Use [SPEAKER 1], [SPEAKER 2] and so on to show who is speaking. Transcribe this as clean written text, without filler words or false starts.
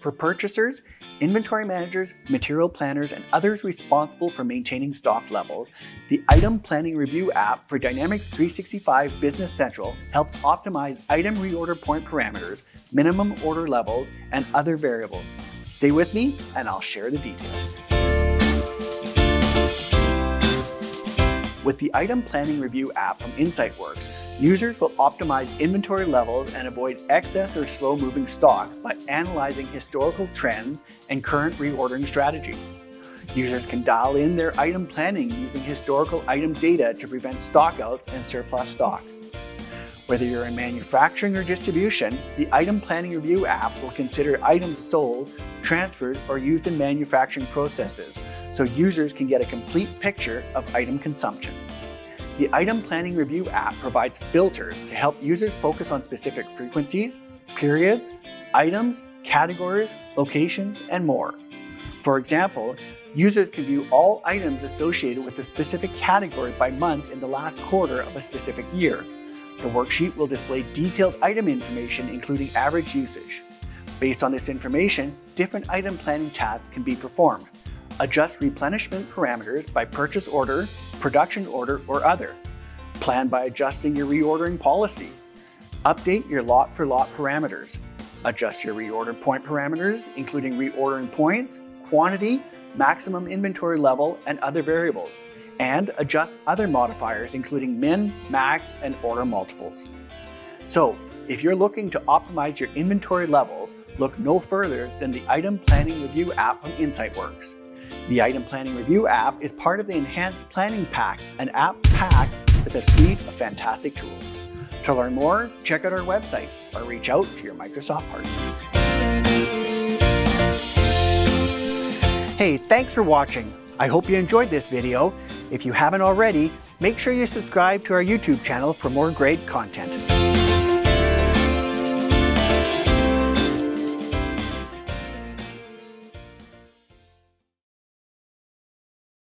[SPEAKER 1] For purchasers, inventory managers, material planners, and others responsible for maintaining stock levels, the Item Planning Review app for Dynamics 365 Business Central helps optimize item reorder point parameters, minimum order levels, and other variables. Stay with me and I'll share the details. With the Item Planning Review app from InsightWorks, users will optimize inventory levels and avoid excess or slow-moving stock by analyzing historical trends and current reordering strategies. Users can dial in their item planning using historical item data to prevent stockouts and surplus stock. Whether you're in manufacturing or distribution, the Item Planning Review app will consider items sold, transferred, or used in manufacturing processes, so users can get a complete picture of item consumption. The Item Planning Review app provides filters to help users focus on specific frequencies, periods, items, categories, locations, and more. For example, users can view all items associated with a specific category by month in the last quarter of a specific year. The worksheet will display detailed item information, including average usage. Based on this information, different item planning tasks can be performed. Adjust replenishment parameters by purchase order, production order, or other. Plan by adjusting your reordering policy. Update your lot-for-lot parameters. Adjust your reorder point parameters, including reordering points, quantity, maximum inventory level, and other variables. And adjust other modifiers, including min, max, and order multiples. So, if you're looking to optimize your inventory levels, look no further than the Item Planning Review app from InsightWorks. The Item Planning Review app is part of the Enhanced Planning Pack, an app packed with a suite of fantastic tools. To learn more, check out our website or reach out to your Microsoft partner. Hey, thanks for watching. I hope you enjoyed this video. If you haven't already, make sure you subscribe to our YouTube channel for more great content.